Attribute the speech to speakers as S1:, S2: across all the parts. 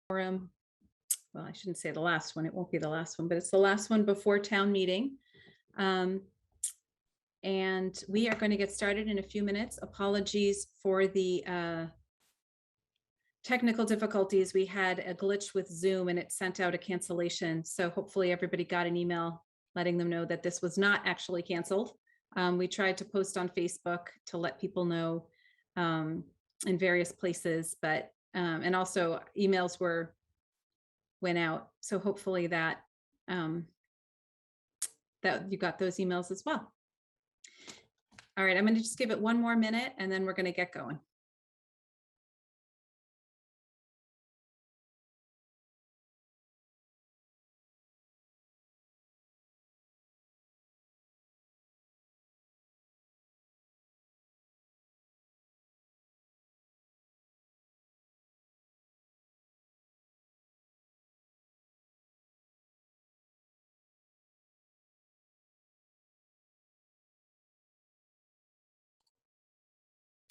S1: forum. Well, I shouldn't say the last one. It won't be the last one, but it's the last one before town meeting. And we are going to get started in a few minutes. Apologies for the technical difficulties. We had a glitch with Zoom and it sent out a cancellation. So hopefully everybody got an email letting them know that this was not actually canceled. We tried to post on Facebook to let people know in various places, but and also emails went out. So hopefully that that you got those emails as well. All right, I'm going to just give it one more minute and then we're going to get going.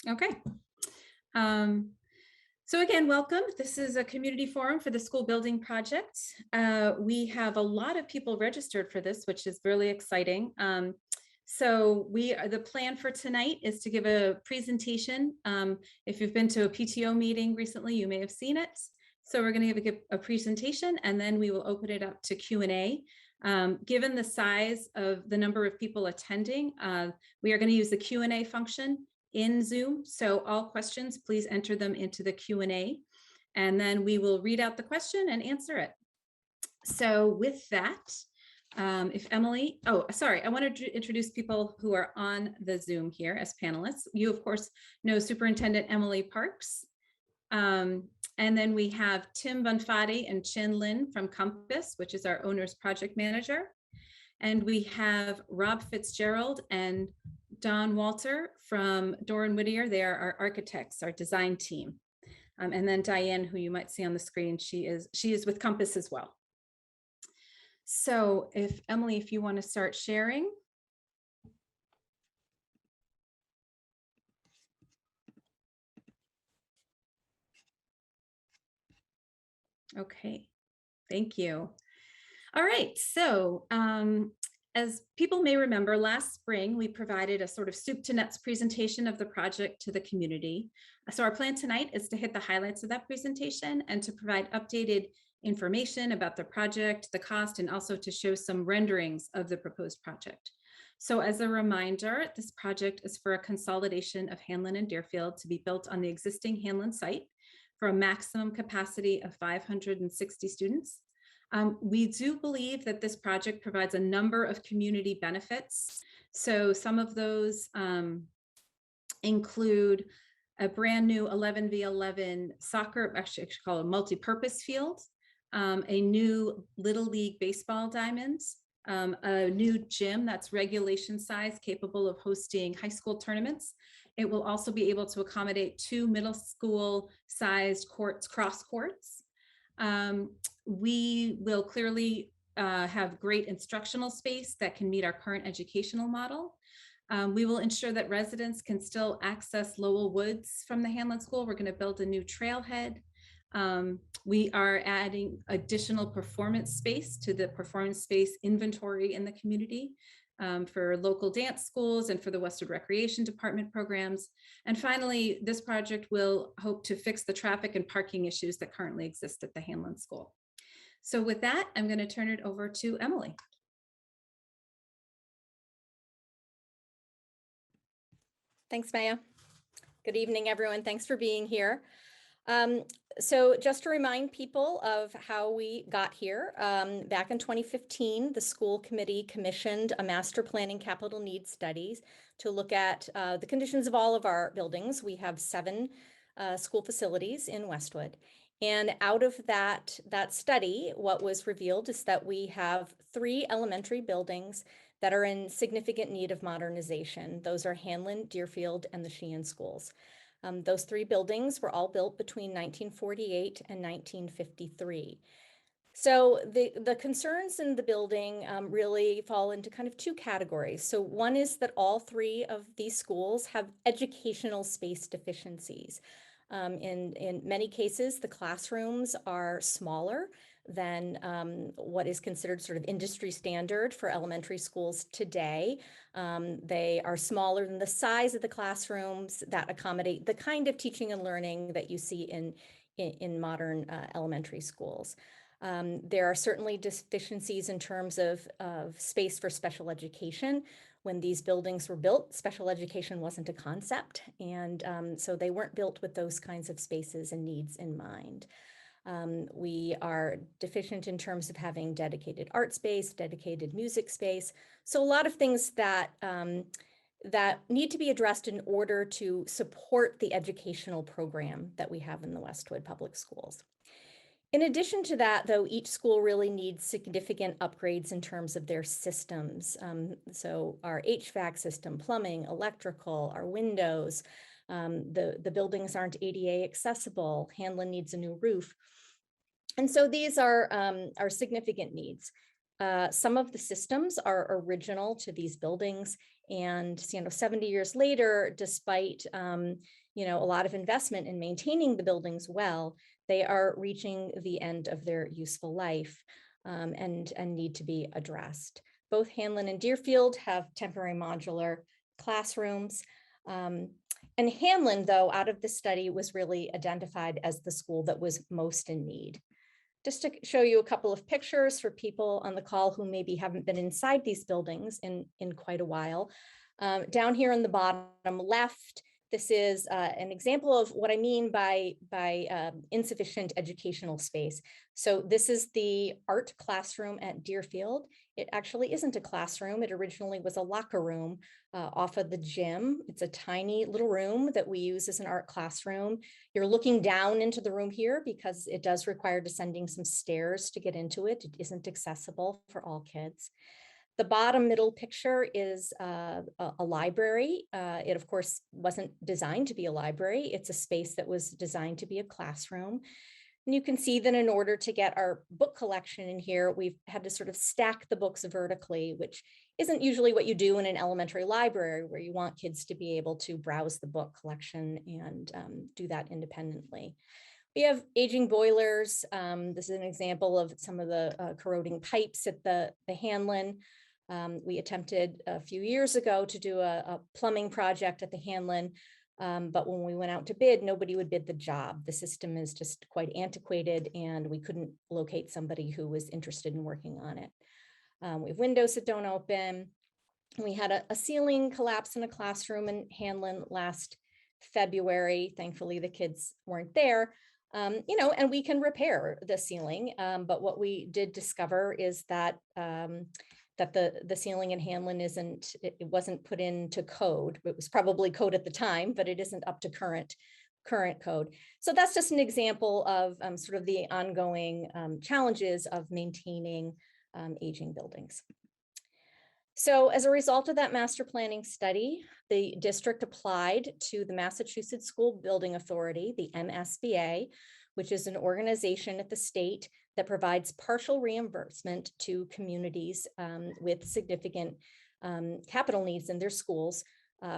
S1: Okay. So again, welcome. This is a community forum for the school building project. We have a lot of people registered for this, which is really exciting. So the plan for tonight is to give a presentation. If you've been to a PTO meeting recently, you may have seen it. So we're going to give a presentation and then we will open it up to Q&A. Given the size of the number of people attending, we are going to use the Q&A function in Zoom. So all questions, please enter them into the Q&A and then we will read out the question and answer it. So with that, if Emily, sorry, I want to introduce people who are on the Zoom here as panelists. You of course know Superintendent Emily Parks. And then we have Tim Bonfatti and Chin Lin from Compass, which is our owner's project manager. And we have Rob Fitzgerald and Don Walter from Doran Whittier. They are our architects, our design team. And then Diane, who you might see on the screen, she is with Compass as well. So if Emily, if you want to start sharing. Okay, thank you. All right, so as people may remember, last spring, we provided a sort of soup to nuts presentation of the project to the community. So our plan tonight is to hit the highlights of that presentation and to provide updated information about the project, the cost, and also to show some renderings of the proposed project. So as a reminder, this project is for a consolidation of Hanlon and Deerfield to be built on the existing Hanlon site for a maximum capacity of 560 students. We do believe that this project provides a number of community benefits. So some of those include a brand new 11v11 soccer, actually I should call it a multi-purpose field, a new Little League baseball diamonds, a new gym that's regulation size capable of hosting high school tournaments. It will also be able to accommodate 2 middle school sized courts, cross courts. We will clearly have great instructional space that can meet our current educational model. We will ensure that residents can still access Lowell Woods from the Hanlon School. We're going to build a new trailhead. We are adding additional performance space to the performance space inventory in the community for local dance schools and for the Westwood Recreation Department programs. And finally, this project will hope to fix the traffic and parking issues that currently exist at the Hanlon School. So with that, I'm going to turn it over to Emily.
S2: Thanks, Maya. Good evening, everyone. Thanks for being here. So just to remind people of how we got here, back in 2015, the school committee commissioned a master planning capital needs studies to look at the conditions of all of our buildings. We have 7 school facilities in Westwood. And out of that study, what was revealed is that we have 3 elementary buildings that are in significant need of modernization. Those are Hanlon, Deerfield, and the Sheehan schools. Those 3 buildings were all built between 1948 and 1953. So the concerns in the building really fall into kind of 2 categories. So one is that all 3 of these schools have educational space deficiencies. In many cases, the classrooms are smaller than what is considered sort of industry standard for elementary schools today. They are smaller than the size of the classrooms that accommodate the kind of teaching and learning that you see in modern elementary schools. There are certainly deficiencies in terms of space for special education. When these buildings were built, special education wasn't a concept, and so they weren't built with those kinds of spaces and needs in mind. We are deficient in terms of having dedicated art space, dedicated music space. So a lot of things that that need to be addressed in order to support the educational program that we have in the Westwood Public Schools. In addition to that, though, each school really needs significant upgrades in terms of their systems. So our HVAC system, plumbing, electrical, our windows, the buildings aren't ADA accessible. Hanlon needs a new roof. And so these are significant needs. Some of the systems are original to these buildings, and 70 years later, despite a lot of investment in maintaining the buildings well, they are reaching the end of their useful life and need to be addressed. Both Hanlon and Deerfield have temporary modular classrooms. And Hanlon, though, out of the study was really identified as the school that was most in need. Just to show you a couple of pictures for people on the call who maybe haven't been inside these buildings in quite a while. Down here in the bottom left, this is an example of what I mean by insufficient educational space. So this is the art classroom at Deerfield. It actually isn't a classroom. It originally was a locker room off of the gym. It's a tiny little room that we use as an art classroom. You're looking down into the room here because it does require descending some stairs to get into it. It isn't accessible for all kids. The bottom middle picture is a library. It, of course, wasn't designed to be a library. It's a space that was designed to be a classroom. And you can see that in order to get our book collection in here, we've had to sort of stack the books vertically, which isn't usually what you do in an elementary library, where you want kids to be able to browse the book collection and do that independently. We have aging boilers. This is an example of some of the corroding pipes at the Hanlon. We attempted a few years ago to do a plumbing project at the Hanlon, but when we went out to bid, nobody would bid the job. The system is just quite antiquated, and we couldn't locate somebody who was interested in working on it. We have windows that don't open. We had a ceiling collapse in a classroom in Hanlon last February. Thankfully, the kids weren't there. And we can repair the ceiling, but what we did discover is that that the ceiling in Hanlon it wasn't put into code. It was probably code at the time, but it isn't up to current code. So that's just an example of sort of the ongoing challenges of maintaining aging buildings. So as a result of that master planning study, the district applied to the Massachusetts School Building Authority, the MASBA, which is an organization at the state that provides partial reimbursement to communities with significant capital needs in their schools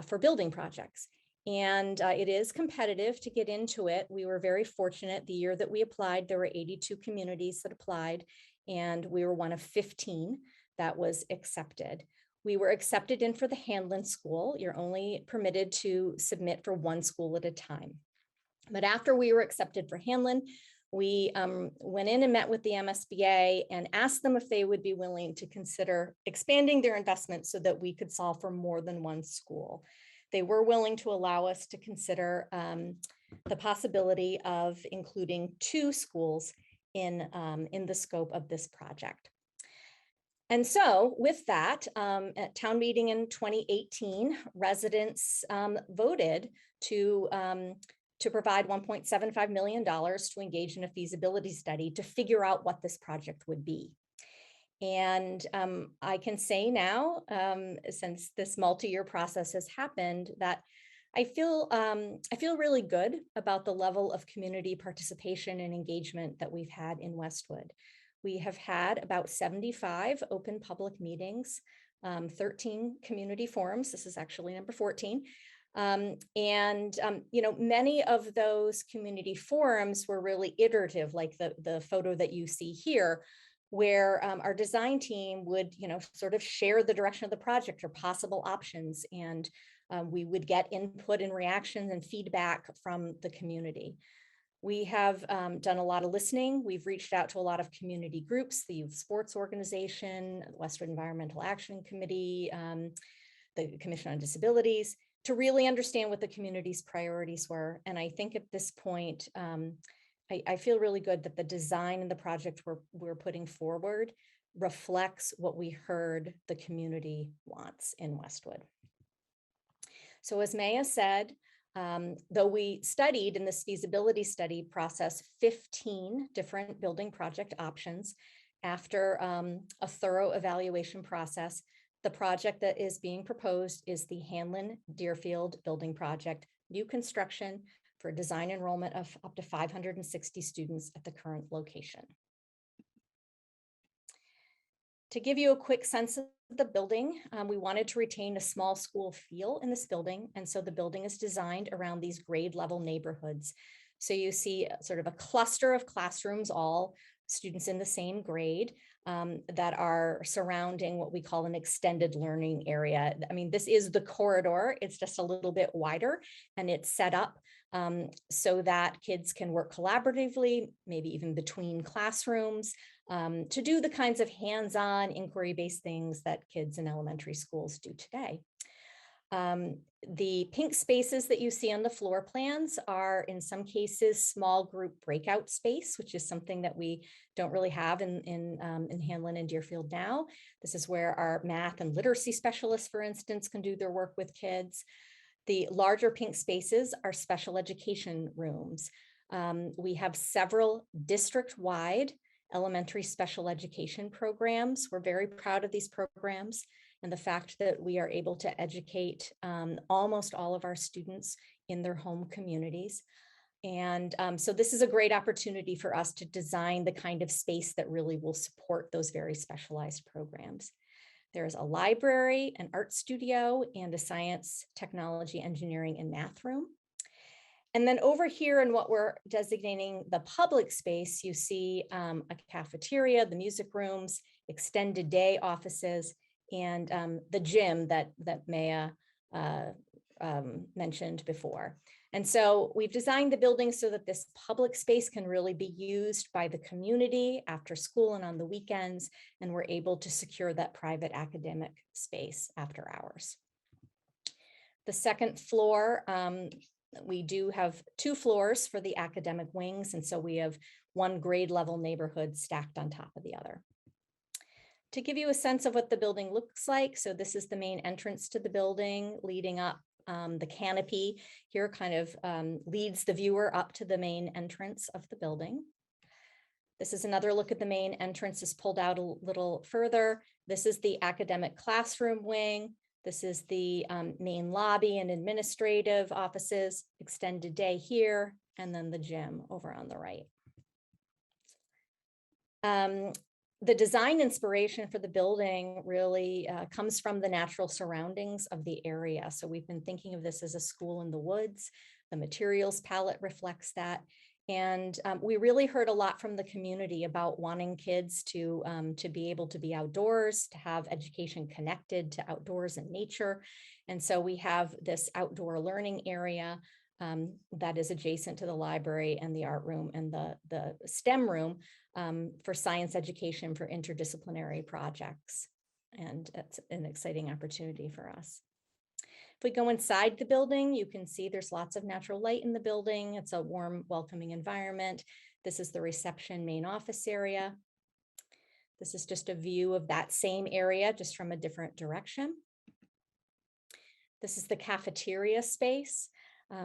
S2: for building projects. And it is competitive to get into it. We were very fortunate. The year that we applied, there were 82 communities that applied, and we were one of 15 that was accepted. We were accepted in for the Hanlon School. You're only permitted to submit for one school at a time. But after we were accepted for Hanlon, we went in and met with the MSBA and asked them if they would be willing to consider expanding their investment so that we could solve for more than one school. They were willing to allow us to consider the possibility of including 2 schools in the scope of this project. And so with that, at town meeting in 2018, residents voted to provide $1.75 million to engage in a feasibility study to figure out what this project would be. And I can say now, since this multi-year process has happened, that I feel really good about the level of community participation and engagement that we've had in Westwood. We have had about 75 open public meetings, 13 community forums. This is actually number 14. Many of those community forums were really iterative, like the photo that you see here, where our design team would, sort of share the direction of the project or possible options. And we would get input and reactions and feedback from the community. We have done a lot of listening. We've reached out to a lot of community groups, the Youth Sports Organization, the Westwood Environmental Action Committee, the Commission on Disabilities, to really understand what the community's priorities were. And I think at this point, I feel really good that the design and the project we're putting forward reflects what we heard the community wants in Westwood. So as Maya said, though we studied in this feasibility study process 15 different building project options, after a thorough evaluation process, the project that is being proposed is the Hanlon Deerfield Building Project, new construction for design enrollment of up to 560 students at the current location. To give you a quick sense of the building, we wanted to retain a small school feel in this building. And so the building is designed around these grade level neighborhoods. So you see sort of a cluster of classrooms, all students in the same grade, that are surrounding what we call an extended learning area. I mean, this is the corridor. It's just a little bit wider, and it's set up so that kids can work collaboratively, maybe even between classrooms, to do the kinds of hands-on inquiry-based things that kids in elementary schools do today. The pink spaces that you see on the floor plans are in some cases small group breakout space, which is something that we don't really have in Hanlon and Deerfield now. This is where our math and literacy specialists, for instance, can do their work with kids. The larger pink spaces are special education rooms. We have several district-wide elementary special education programs. We're very proud of these programs and the fact that we are able to educate almost all of our students in their home communities. And so this is a great opportunity for us to design the kind of space that really will support those very specialized programs. There's a library, an art studio, and a science, technology, engineering, and math room. And then over here in what we're designating the public space, you see a cafeteria, the music rooms, extended day offices, and the gym that Maya mentioned before. And so we've designed the building so that this public space can really be used by the community after school and on the weekends, and we're able to secure that private academic space after hours. The second floor, we do have 2 floors for the academic wings, and so we have one grade level neighborhood stacked on top of the other. To give you a sense of what the building looks like, so this is the main entrance to the building leading up. The canopy here kind of leads the viewer up to the main entrance of the building. This is another look at the main entrance, is pulled out a little further. This is the academic classroom wing. This is the main lobby and administrative offices, extended day here, and then the gym over on the right. The design inspiration for the building really comes from the natural surroundings of the area. So we've been thinking of this as a school in the woods. The materials palette reflects that. And we really heard a lot from the community about wanting kids to be able to be outdoors, to have education connected to outdoors and nature. And so we have this outdoor learning area that is adjacent to the library and the art room and the STEM room for science education for interdisciplinary projects. And it's an exciting opportunity for us. If we go inside the building, you can see there's lots of natural light in the building. It's a warm, welcoming environment. This is the reception main office area. This is just a view of that same area, just from a different direction. This is the cafeteria space.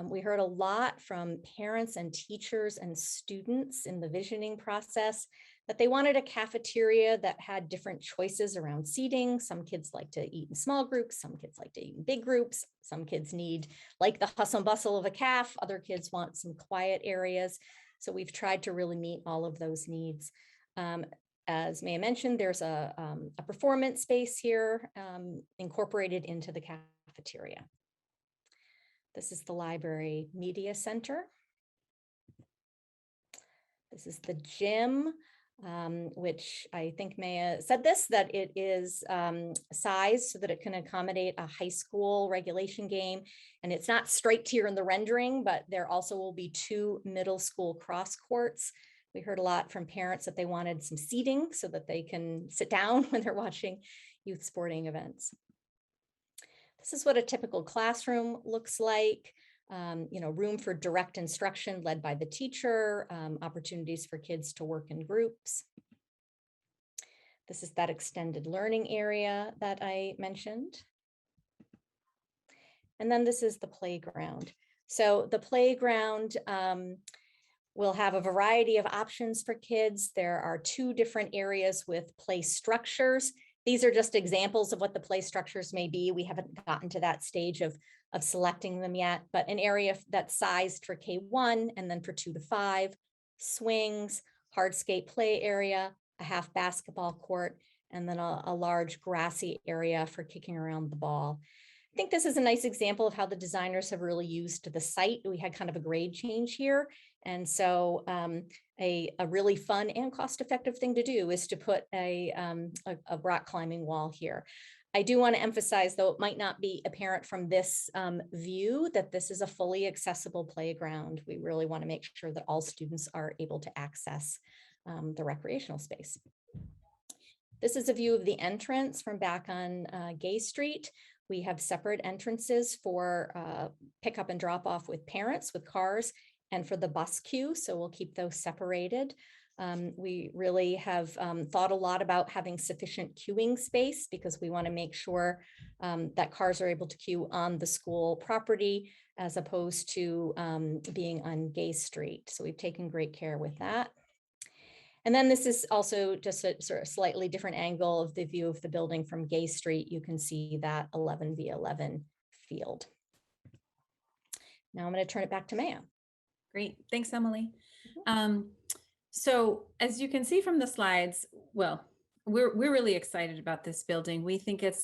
S2: We heard a lot from parents and teachers and students in the visioning process that they wanted a cafeteria that had different choices around seating. Some kids like to eat in small groups, some kids like to eat in big groups, some kids need like the hustle and bustle of a caf, other kids want some quiet areas. So we've tried to really meet all of those needs. As Maya mentioned, there's a performance space here incorporated into the cafeteria. This is the library media center. This is the gym, which I think Maya said this, that it is sized so that it can accommodate a high school regulation game. And it's not straight tier in the rendering, but there also will be 2 middle school cross courts. We heard a lot from parents that they wanted some seating so that they can sit down when they're watching youth sporting events. This is what a typical classroom looks like. Room for direct instruction led by the teacher, opportunities for kids to work in groups. This is that extended learning area that I mentioned. And then this is the playground. So the playground will have a variety of options for kids. There are 2 different areas with play structures. These are just examples of what the play structures may be. We haven't gotten to that stage of selecting them yet, but an area that's sized for K1 and then for 2 to 5, swings, hardscape play area, a half basketball court, and then a large grassy area for kicking around the ball. I think this is a nice example of how the designers have really used the site. We had kind of a grade change here. And so a really fun and cost-effective thing to do is to put a rock climbing wall here. I do want to emphasize, though it might not be apparent from this view, that this is a fully accessible playground. We really want to make sure that all students are able to access the recreational space. This is a view of the entrance from back on Gay Street. We have separate entrances for pickup and drop off with parents with cars and for the bus queue. So we'll keep those separated. We really have thought a lot about having sufficient queuing space because we want to make sure that cars are able to queue on the school property as opposed to being on Gay Street. So we've taken great care with that. And then this is also just a sort of slightly different angle of the view of the building from Gay Street. You can see that 11v11 field. Now I'm going to turn it back to Maya.
S1: Great. Thanks, Emily. So as you can see from the slides, well, we're really excited about this building. We think it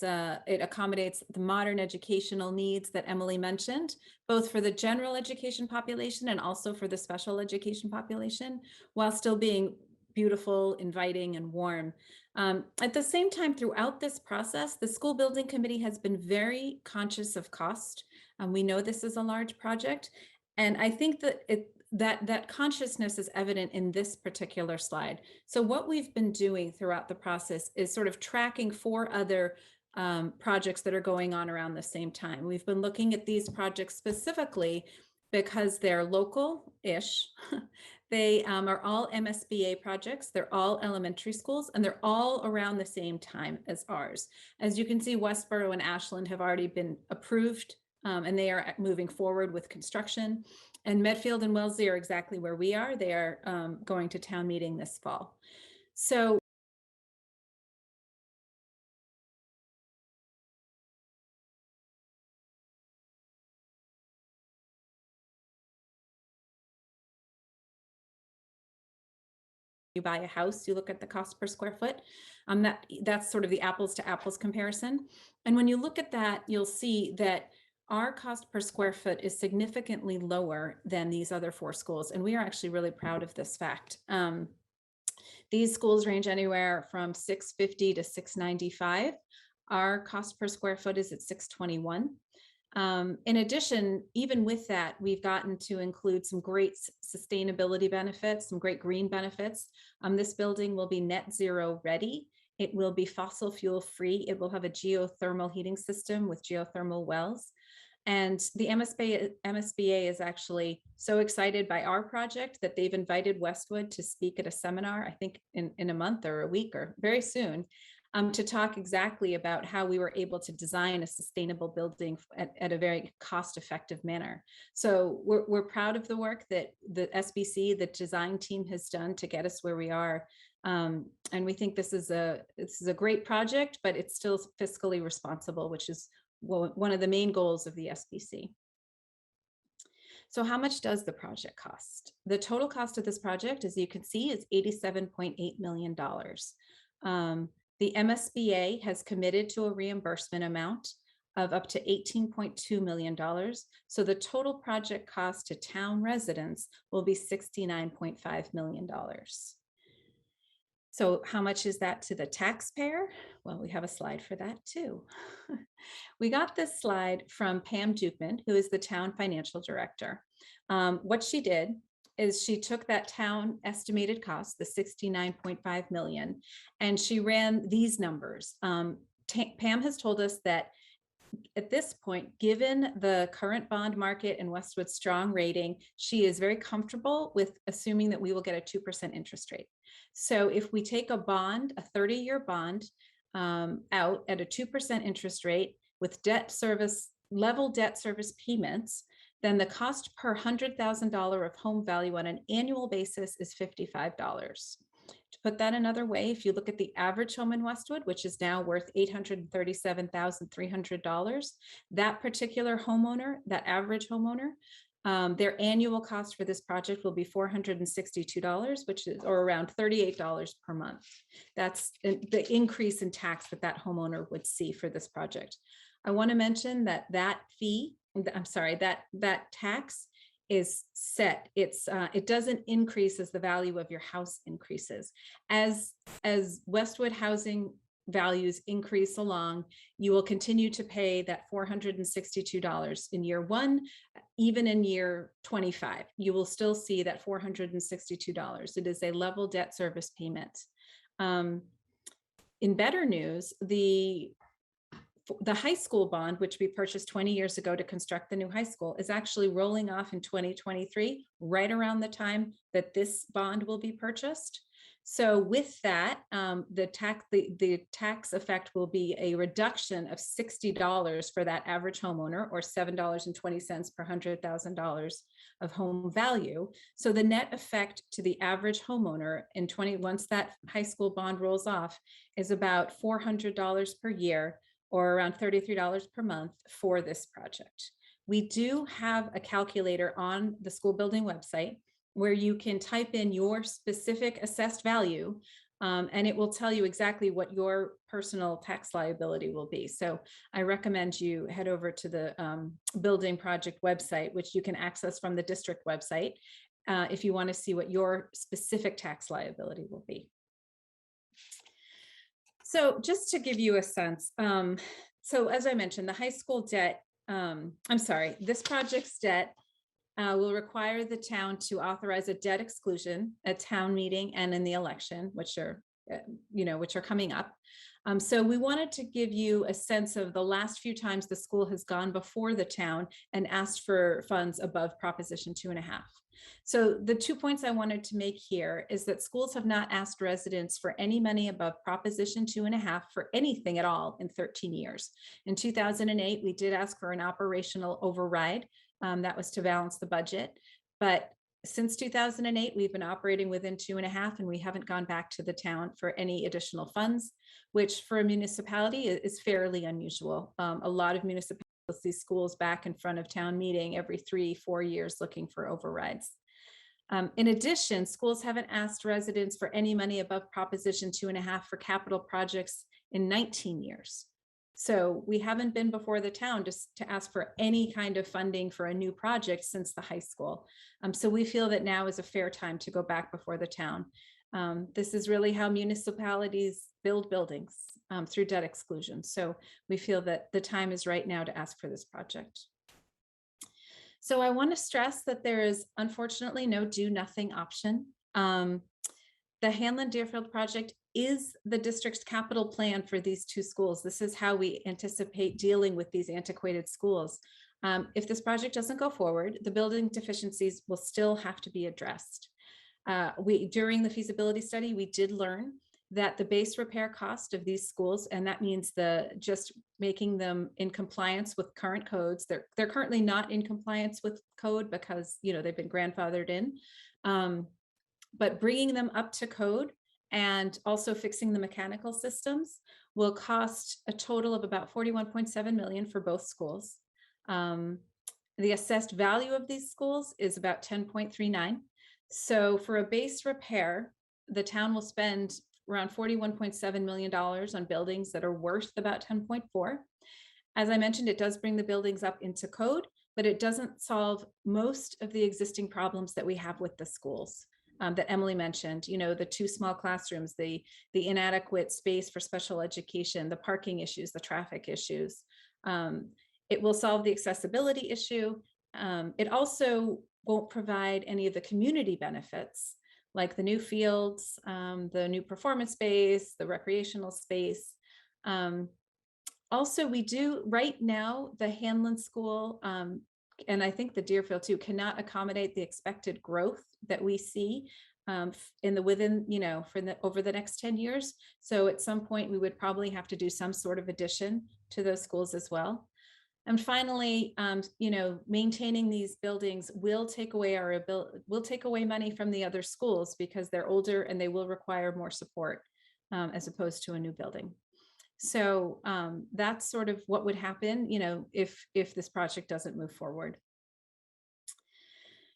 S1: accommodates the modern educational needs that Emily mentioned, both for the general education population and also for the special education population, while still being beautiful, inviting, and warm. At the same time, throughout this process, the school building committee has been very conscious of cost. We know this is a large project, and I think that that consciousness is evident in this particular slide. So what we've been doing throughout the process is sort of tracking 4 other projects that are going on around the same time. We've been looking at these projects specifically because they're local-ish. They are all MSBA projects. They're all elementary schools, and they're all around the same time as ours. As you can see, Westboro and Ashland have already been approved, and they are moving forward with construction. And Medfield and Wellesley are exactly where we are. They are going to town meeting this fall. So you buy a house, you look at the cost per square foot. That's sort of the apples to apples comparison. And when you look at that, you'll see that our cost per square foot is significantly lower than these other 4 schools. And we are actually really proud of this fact. These schools range anywhere from $650 to $695. Our cost per square foot is at $621. In addition, even with that, we've gotten to include some great sustainability benefits, some great green benefits. This building will be net zero ready. It will be fossil fuel free. It will have a geothermal heating system with geothermal wells. And the MSBA is actually so excited by our project that they've invited Westwood to speak at a seminar, I think in a month or a week or very soon, to talk exactly about how we were able to design a sustainable building at a very cost-effective manner. So we're proud of the work that the SBC, the design team, has done to get us where we are. And we think this is a great project, but it's still fiscally responsible, which is one of the main goals of the SBC. So how much does the project cost? The total cost of this project, as you can see, is $87.8 million. The MSBA has committed to a reimbursement amount of up to $18.2 million. So the total project cost to town residents will be $69.5 million. So how much is that to the taxpayer? Well, we have a slide for that too. We got this slide from Pam Dukeman, who is the town financial director. What she did is she took that town estimated cost, the 69.5 million, and she ran these numbers. Pam has told us that at this point, given the current bond market and Westwood's strong rating, she is very comfortable with assuming that we will get a 2% interest rate. So if we take a bond, a 30-year bond out at a 2% interest rate with level debt service payments, then the cost per $100,000 of home value on an annual basis is $55. To put that another way, if you look at the average home in Westwood, which is now worth $837,300, that particular homeowner, that average homeowner, their annual cost for this project will be $462, which is, or around $38 per month. That's the increase in tax that that homeowner would see for this project. I want to mention that that tax is set. It doesn't increase as the value of your house increases. As Westwood housing values increase along, you will continue to pay that $462 in year 1, even in year 25. You will still see that $462. It is a level debt service payment. In better news, the high school bond, which we purchased 20 years ago to construct the new high school, is actually rolling off in 2023, right around the time that this bond will be purchased. So with that, the tax effect will be a reduction of $60 for that average homeowner, or $7.20 per $100,000 of home value. So the net effect to the average homeowner once that high school bond rolls off is about $400 per year, or around $33 per month for this project. We do have a calculator on the school building website where you can type in your specific assessed value, and it will tell you exactly what your personal tax liability will be. So I recommend you head over to the building project website, which you can access from the district website, if you want to see what your specific tax liability will be. So just to give you a sense, so as I mentioned, the high school debt, this project's debt will require the town to authorize a debt exclusion at town meeting and in the election, which are coming up. So we wanted to give you a sense of the last few times the school has gone before the town and asked for funds above Proposition 2.5. So the 2 points I wanted to make here is that schools have not asked residents for any money above Proposition 2.5 for anything at all in 13 years. In 2008, we did ask for an operational override. That was to balance the budget. But since 2008, we've been operating within 2.5, and we haven't gone back to the town for any additional funds, which for a municipality is fairly unusual. A lot of municipalities see schools back in front of town meeting every 3-4 years looking for overrides. In addition, schools haven't asked residents for any money above Proposition 2.5 for capital projects in 19 years. So we haven't been before the town just to ask for any kind of funding for a new project since the high school. So we feel that now is a fair time to go back before the town. This is really how municipalities build buildings, through debt exclusion. So we feel that the time is right now to ask for this project. So I want to stress that there is unfortunately no do nothing option. The Hanlon Deerfield project is the district's capital plan for these two schools. This is how we anticipate dealing with these antiquated schools. If this project doesn't go forward, the building deficiencies will still have to be addressed. During the feasibility study, we did learn that the base repair cost of these schools, and that means just making them in compliance with current codes. They're currently not in compliance with code because they've been grandfathered in, but bringing them up to code and also fixing the mechanical systems will cost a total of about $41.7 million for both schools. The assessed value of these schools is about $10.39. So for a base repair, the town will spend around $41.7 million on buildings that are worth about 10.4. As I mentioned, it does bring the buildings up into code, but it doesn't solve most of the existing problems that we have with the schools. That Emily mentioned, the 2 small classrooms, the inadequate space for special education, the parking issues, the traffic issues. It will solve the accessibility issue. It also won't provide any of the community benefits like the new fields, the new performance space, the recreational space. Also, we do right now, the Hanlon School, and I think the Deerfield too, cannot accommodate the expected growth that we see over the next 10 years. So at some point, we would probably have to do some sort of addition to those schools as well. And finally, maintaining these buildings will take away money from the other schools because they're older and they will require more support as opposed to a new building. So that's sort of what would happen, if this project doesn't move forward.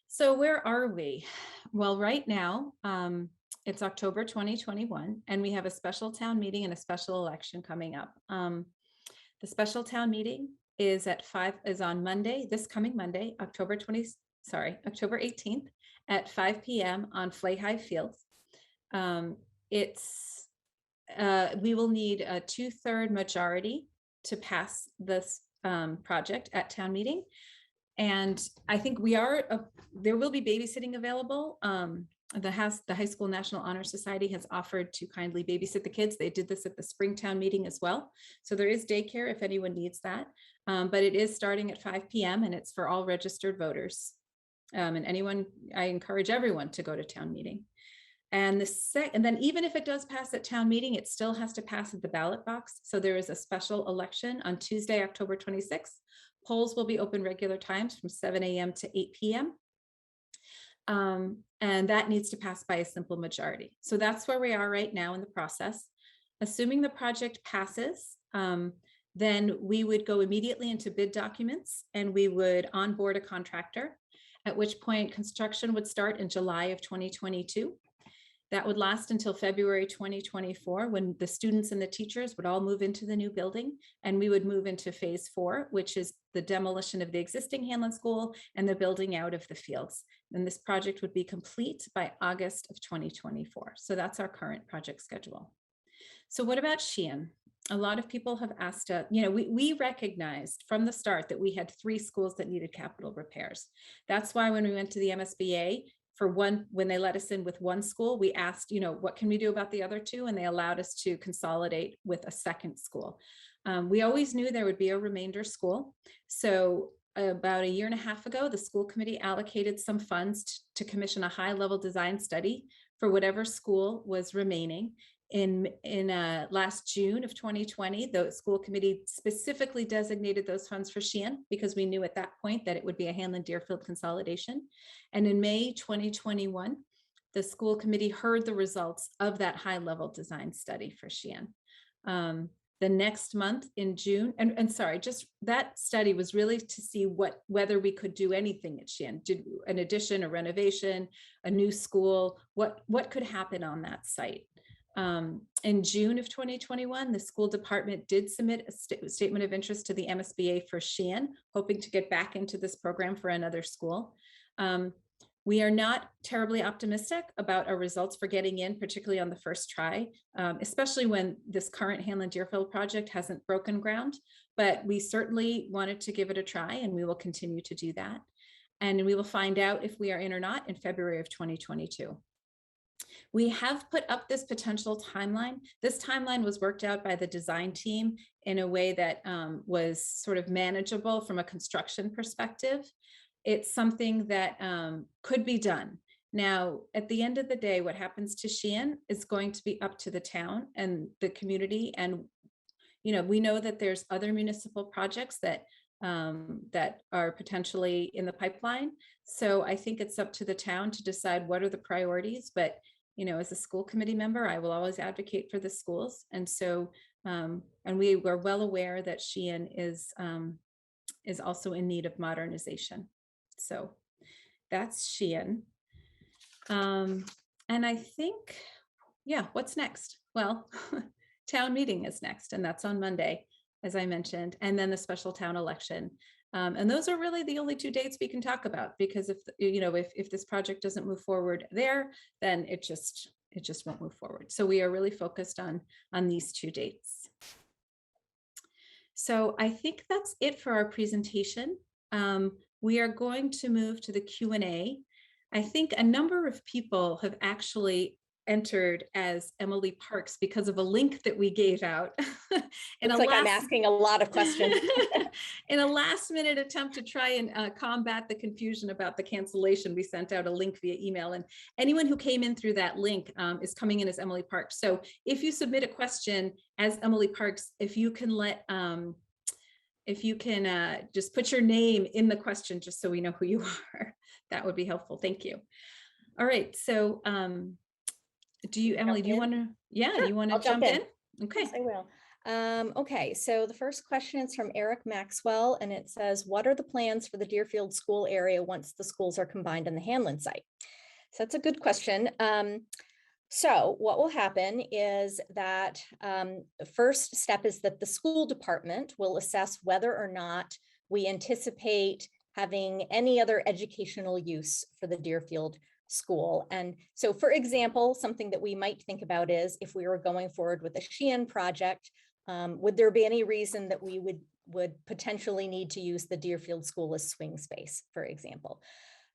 S1: So where are we? Well, right now, it's October 2021, and we have a special town meeting and a special election coming up. The special town meeting is on Monday, this coming Monday, October 18th at 5 p.m. on Flahay Field. We will need a 2/3 majority to pass this project at town meeting. And I think there will be babysitting available. The High School National Honor Society has offered to kindly babysit the kids. They did this at the Springtown meeting as well. So there is daycare if anyone needs that. But it is starting at 5 p.m. and it's for all registered voters. I encourage everyone to go to town meeting. And then even if it does pass at town meeting, it still has to pass at the ballot box. So there is a special election on Tuesday, October 26th. Polls will be open regular times from 7 a.m. to 8 p.m. And that needs to pass by a simple majority. So that's where we are right now in the process. Assuming the project passes, then we would go immediately into bid documents and we would onboard a contractor, at which point construction would start in July of 2022. That would last until February 2024, when the students and the teachers would all move into the new building, and we would move into phase 4, which is the demolition of the existing Hanlon School and the building out of the fields. And this project would be complete by August of 2024. So that's our current project schedule. So what about Sheehan? A lot of people have asked us, we recognized from the start that we had 3 schools that needed capital repairs. That's why when we went to the MSBA, when they let us in with 1 school, we asked, what can we do about the other 2? And they allowed us to consolidate with a second school. We always knew there would be a remainder school. So about a year and a half ago, the school committee allocated some funds to commission a high-level design study for whatever school was remaining. In last June of 2020, the school committee specifically designated those funds for Sheehan because we knew at that point that it would be a Hanlon Deerfield consolidation. And in May 2021, the school committee heard the results of that high-level design study for Sheehan. The next month in June, just that study was really to see whether we could do anything at Sheehan, did an addition, a renovation, a new school, what could happen on that site. In June of 2021, the school department did submit a statement of interest to the MSBA for Sheehan, hoping to get back into this program for another school. We are not terribly optimistic about our results for getting in, particularly on the first try, especially when this current Hanlon Deerfield project hasn't broken ground, but we certainly wanted to give it a try and we will continue to do that. And we will find out if we are in or not in February of 2022. We have put up this potential timeline. This timeline was worked out by the design team in a way that was sort of manageable from a construction perspective. It's something that could be done. Now, at the end of the day, what happens to Sheehan is going to be up to the town and the community. And, we know that there's other municipal projects that are potentially in the pipeline. So I think it's up to the town to decide what are the priorities. But, as a school committee member, I will always advocate for the schools. And so, and we were well aware that Sheehan is also in need of modernization. So that's Sheehan. And I think, what's next? Well, town meeting is next, and that's on Monday. as I mentioned, and then the special town election. And those are really the only 2 dates we can talk about, because if this project doesn't move forward there, then it just won't move forward. So we are really focused on these 2 dates. So I think that's it for our presentation. We are going to move to the Q&A. I think a number of people have actually entered as Emily Parks because of a link that we gave out.
S2: Looks like I'm asking a lot of questions.
S1: In a last minute attempt to try and combat the confusion about the cancellation, we sent out a link via email, and anyone who came in through that link is coming in as Emily Parks. So if you submit a question as Emily Parks, if you can just put your name in the question, just so we know who you are, that would be helpful. Thank you. All right, so Emily, do you want to, do you want to jump in? Okay.
S2: Yes, I will. Okay, so the first question is from Eric Maxwell, and it says, what are the plans for the Deerfield School area once the schools are combined in the Hanlon site? So that's a good question. So what will happen is that the first step is that the school department will assess whether or not we anticipate having any other educational use for the Deerfield school. And so, for example, something that we might think about is, if we were going forward with a Shennan project, would there be any reason that we would potentially need to use the Deerfield school as swing space, for example?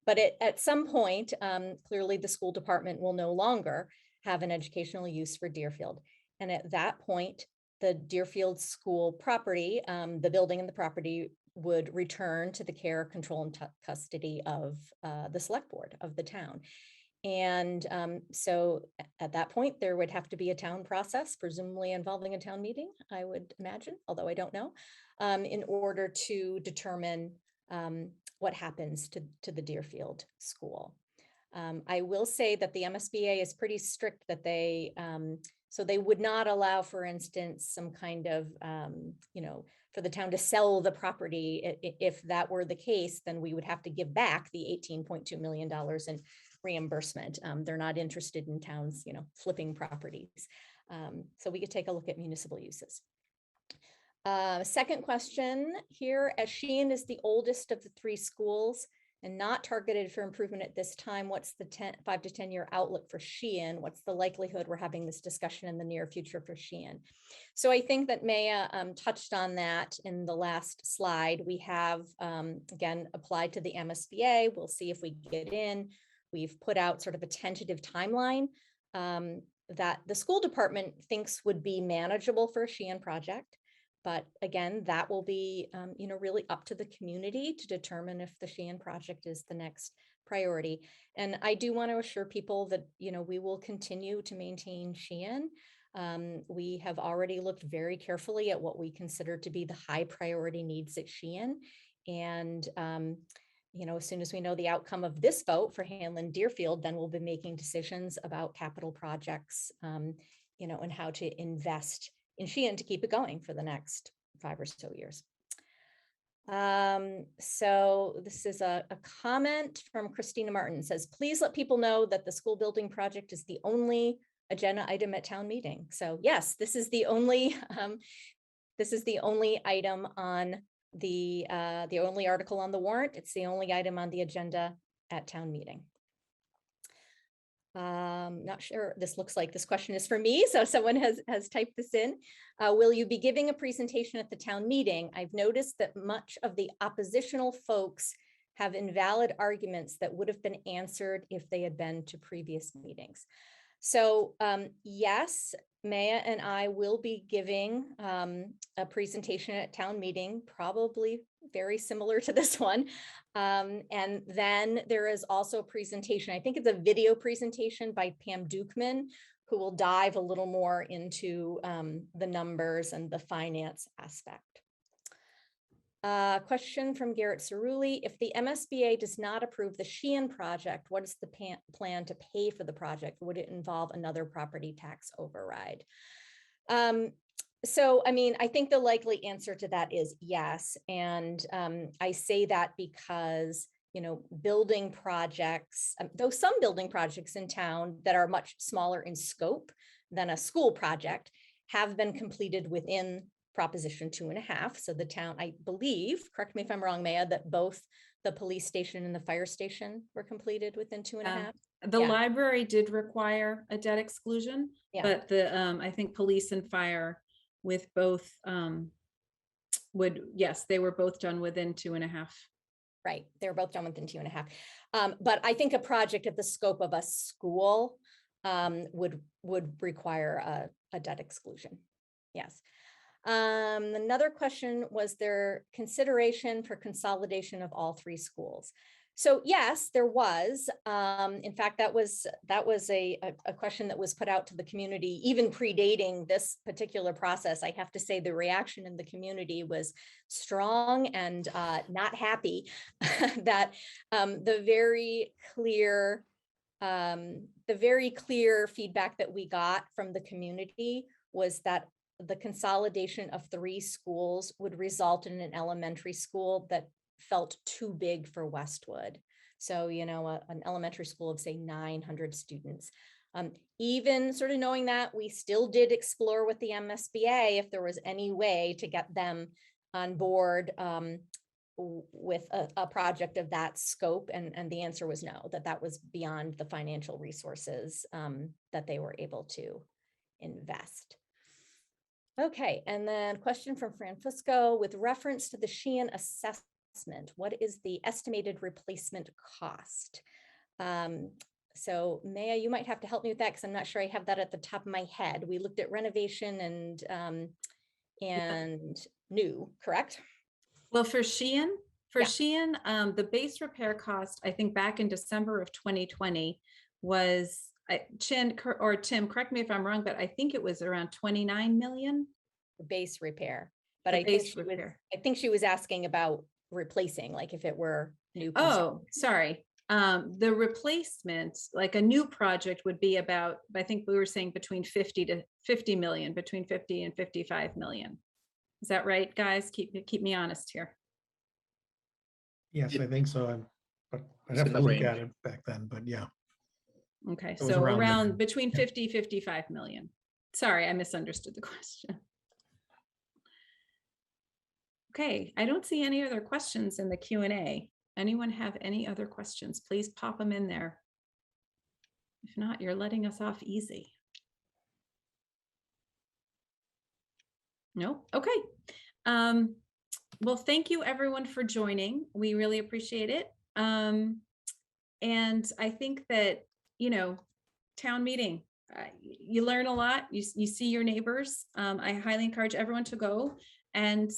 S2: But at some point, clearly the school department will no longer have an educational use for Deerfield. And at that point, the Deerfield school property, the building and the property, would return to the care, control, and custody of the select board of the town. And so at that point, there would have to be a town process, presumably involving a town meeting, I would imagine, although I don't know, in order to determine what happens to the Deerfield school. I will say that the MSBA is pretty strict that so they would not allow, for instance, some kind of, for the town to sell the property. If that were the case, then we would have to give back the $18.2 million in reimbursement. They're not interested in towns, flipping properties. So we could take a look at municipal uses. Second question here, as Shennan is the oldest of the 3 schools and not targeted for improvement at this time, what's the 5 to 10 year outlook for Shennan? What's the likelihood we're having this discussion in the near future for Shennan? So I think that Maya touched on that in the last slide. We have, again, applied to the MSBA. We'll see if we get in. We've put out sort of a tentative timeline that the school department thinks would be manageable for a Shennan project. But again, that will be, really up to the community to determine if the Shennan project is the next priority. And I do want to assure people that, we will continue to maintain Shennan. We have already looked very carefully at what we consider to be the high priority needs at Shennan. And, as soon as we know the outcome of this vote for Hanlon Deerfield, then we'll be making decisions about capital projects, and how to invest in Shennan to keep it going for the next 5 or so years. So this is a comment from Christina Martin. It says, please let people know that the school building project is the only agenda item at town meeting. So yes, this is the only item on the only article on the warrant. It's the only item on the agenda at town meeting. Not sure, this looks like this question is for me, so someone has typed this in. Will you be giving a presentation at the town meeting? I've noticed that much of the oppositional folks have invalid arguments that would have been answered if they had been to previous meetings. So yes, Maya and I will be giving a presentation at town meeting, probably very similar to this one. And then there is also a presentation, I think it's a video presentation by Pam Dukeman, who will dive a little more into the numbers and the finance aspect. Question from Garrett Cerulli. If the MSBA does not approve the Shennan project, what is the plan to pay for the project? Would it involve another property tax override? So, I think the likely answer to that is yes. And I say that because, building projects, though some building projects in town that are much smaller in scope than a school project have been completed within Proposition 2.5. So the town, I believe, correct me if I'm wrong, Maya, that both the police station and the fire station were completed within 2.5.
S1: The
S2: Yeah.
S1: library did require a debt exclusion,
S2: Yeah.
S1: but the I think police and fire with both yes, they were both done within 2.5.
S2: Right. They were both done within 2.5. But I think a project of the scope of a school would require a debt exclusion. Yes. Another question, was there consideration for consolidation of all 3 schools? So yes, there was. In fact, that was a question that was put out to the community, even predating this particular process. I have to say the reaction in the community was strong and not happy that the very clear feedback that we got from the community was that the consolidation of 3 schools would result in an elementary school that felt too big for Westwood. So, an elementary school of say 900 students. Even sort of knowing that, we still did explore with the MSBA if there was any way to get them on board with a project of that scope. And the answer was no, that was beyond the financial resources that they were able to invest. Okay, and then question from Francisco, with reference to the Sheehan assessment, what is the estimated replacement cost? So Maya, you might have to help me with that because I'm not sure I have that at the top of my head. We looked at renovation and new, correct?
S1: Well, for Sheehan, the base repair cost, I think back in December of 2020 was Tim, correct me if I'm wrong, but I think it was around 29 million.
S2: The base repair, but I think she was asking about replacing, like if it were new.
S1: Oh, sorry. The replacement, like a new project, would be about, I think we were saying between 50 to 50 million, between 50 and 55 million. Is that right, guys? Keep me honest here.
S3: Yes, I think so. But I'd have to look at it back then, but yeah.
S1: Okay, so around between 50, 55 million. Sorry, I misunderstood the question. Okay, I don't see any other questions in the Q&A. Anyone have any other questions? Please pop them in there. If not, you're letting us off easy. No? Okay. Well, thank you everyone for joining. We really appreciate it. And I think that, town meeting, you learn a lot. You see your neighbors. I highly encourage everyone to go. And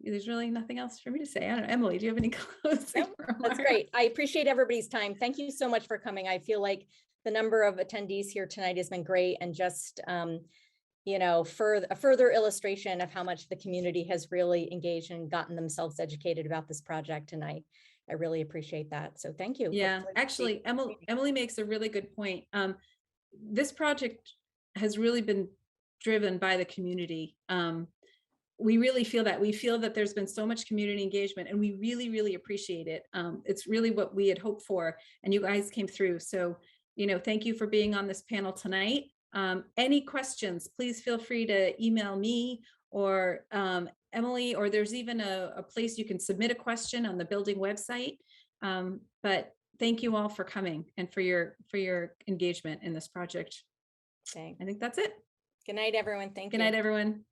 S1: there's really nothing else for me to say. I don't know, Emily, do you have any closing remarks?
S2: That's great. I appreciate everybody's time. Thank you so much for coming. I feel like the number of attendees here tonight has been great, and just for a further illustration of how much the community has really engaged and gotten themselves educated about this project. And I really appreciate that. So thank you.
S1: Yeah, actually, Emily makes a really good point. This project has really been driven by the community. We really feel that. We feel that there's been so much community engagement, and we really, really appreciate it. It's really what we had hoped for, and you guys came through. So, thank you for being on this panel tonight. Any questions, please feel free to email me or Emily, or there's even a place you can submit a question on the building website. But thank you all for coming and for your engagement in this project.
S2: Okay.
S1: I think that's it.
S2: Good night, everyone. Thank you.
S1: Good night, everyone.